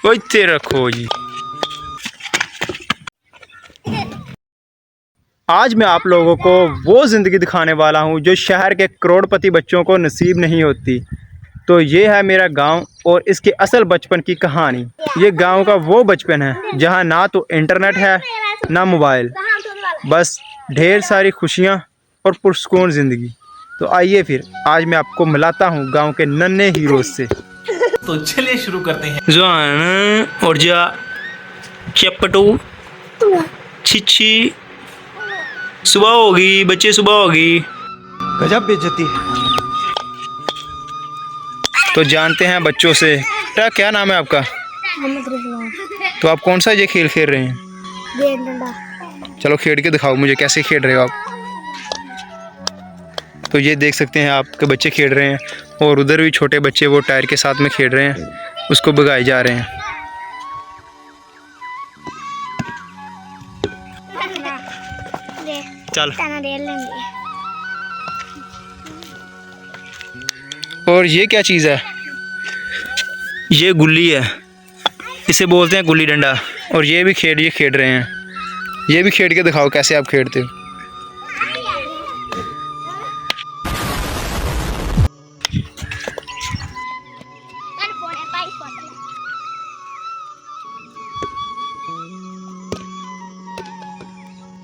ओए रखो जी। आज मैं आप लोगों को वो ज़िंदगी दिखाने वाला हूँ जो शहर के करोड़पति बच्चों को नसीब नहीं होती। तो ये है मेरा गांव और इसके असल बचपन की कहानी। ये गांव का वो बचपन है जहां ना तो इंटरनेट है ना मोबाइल, बस ढेर सारी खुशियां और पुरस्कून ज़िंदगी। तो आइए फिर आज मैं आपको मिलाता हूँ गांव के नन्हे हीरोज़ से। तो चलिए शुरू करते हैं। जवान और जा चपटू छिछी सुबह होगी बच्चे, सुबह होगी। गजब बेइज्जती है। तो जानते हैं बच्चों से। क्या नाम है आपका? मोहम्मद रिजवान। तो आप कौन सा ये खेल खेल रहे हैं? गेंद डंडा। चलो खेल के दिखाओ मुझे कैसे खेल रहे हो आप। तो ये देख सकते हैं आपके बच्चे खेल रहे हैं और उधर भी छोटे बच्चे वो टायर के साथ में खेल रहे हैं, उसको भगाए जा रहे हैं। चल। और ये क्या चीज़ है? ये गुल्ली है, इसे बोलते हैं गुल्ली डंडा। और ये भी खेल रहे हैं। ये भी खेल के दिखाओ कैसे आप खेलते हो।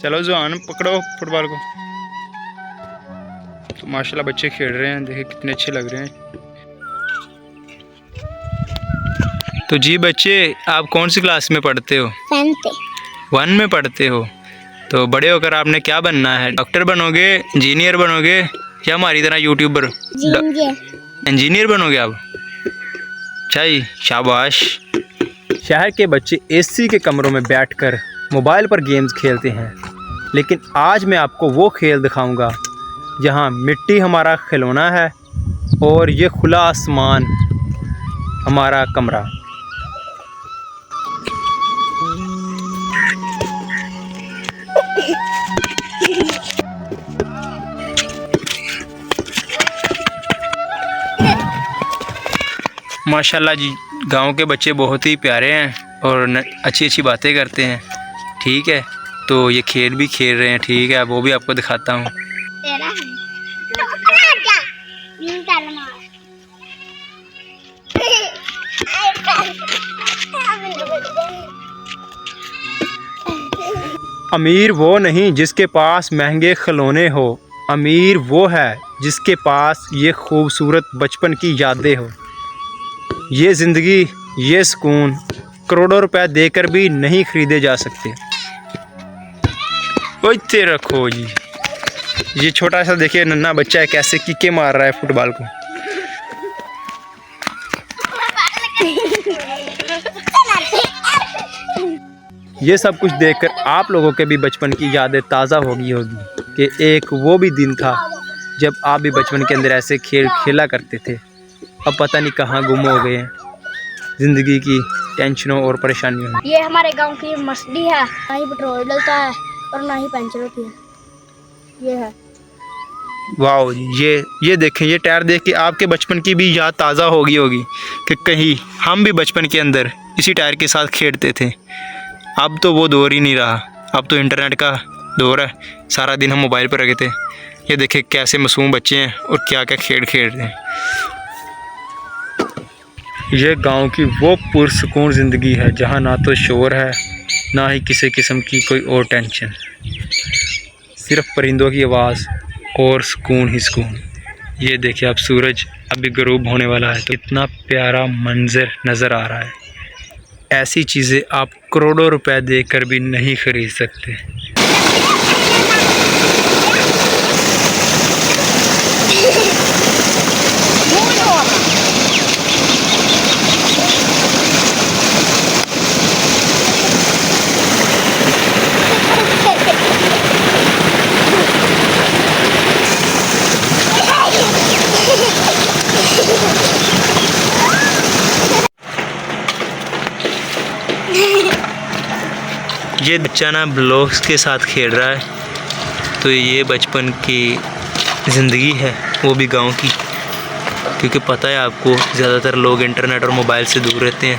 चलो जवान पकड़ो फुटबॉल को। तो माशाल्लाह बच्चे खेल रहे हैं, देखिए कितने अच्छे लग रहे हैं। तो जी बच्चे, आप कौन सी क्लास में पढ़ते हो? 1 में पढ़ते हो। तो बड़े होकर आपने क्या बनना है? डॉक्टर बनोगे, इंजीनियर बनोगे या हमारी तरह यूट्यूबर? इंजीनियर बनोगे आप? चाहिए, शाबाश। शहर के बच्चे एसी के कमरों में बैठकर मोबाइल पर गेम्स खेलते हैं, लेकिन आज मैं आपको वो खेल दिखाऊंगा जहां मिट्टी हमारा खिलौना है और ये खुला आसमान हमारा कमरा। माशाल्लाह जी, गांव के बच्चे बहुत ही प्यारे हैं और अच्छी अच्छी बातें करते हैं। ठीक है, तो ये खेल भी खेल रहे हैं। ठीक है, वो भी आपको दिखाता हूँ। अमीर वो नहीं जिसके पास महंगे खिलौने हो, अमीर वो है जिसके पास ये खूबसूरत बचपन की यादें हो। ये ज़िंदगी, ये सुकून करोड़ों रुपए देकर भी नहीं ख़रीदे जा सकते। ओए रखो जी। ये छोटा सा देखिए नन्हा बच्चा है कैसे किके मार रहा है फुटबॉल को। ये सब कुछ देखकर आप लोगों के भी बचपन की यादें ताज़ा होगी कि एक वो भी दिन था जब आप भी बचपन के अंदर ऐसे खेल खेला करते थे। अब पता नहीं कहाँ गुम हो गए हैं ज़िंदगी की टेंशनों और परेशानियों में। ये हमारे गांव की मस्ती है, ना ही पेट्रोल डलता है और ना ही पंचर होती है। ये है। वाह जी, ये देखें, ये टायर देख के आपके बचपन की भी याद ताज़ा होगी कि कहीं हम भी बचपन के अंदर इसी टायर के साथ खेलते थे। अब तो वो दौर ही नहीं रहा, अब तो इंटरनेट का दौर है, सारा दिन हम मोबाइल पर रखे थे। ये देखें कैसे मासूम बच्चे हैं और क्या क्या खेल खेल रहे हैं। ये गांव की वो पुरसुकून ज़िंदगी है जहां ना तो शोर है ना ही किसी किस्म की कोई और टेंशन, सिर्फ परिंदों की आवाज़ और सुकून ही सुकून। ये देखिए आप, सूरज अभी गरूब होने वाला है, तो इतना प्यारा मंजर नज़र आ रहा है। ऐसी चीज़ें आप करोड़ों रुपए देकर भी नहीं खरीद सकते। ये बच्चा ना ब्लॉक्स के साथ खेल रहा है। तो ये बचपन की ज़िंदगी है, वो भी गांव की, क्योंकि पता है आपको ज़्यादातर लोग इंटरनेट और मोबाइल से दूर रहते हैं।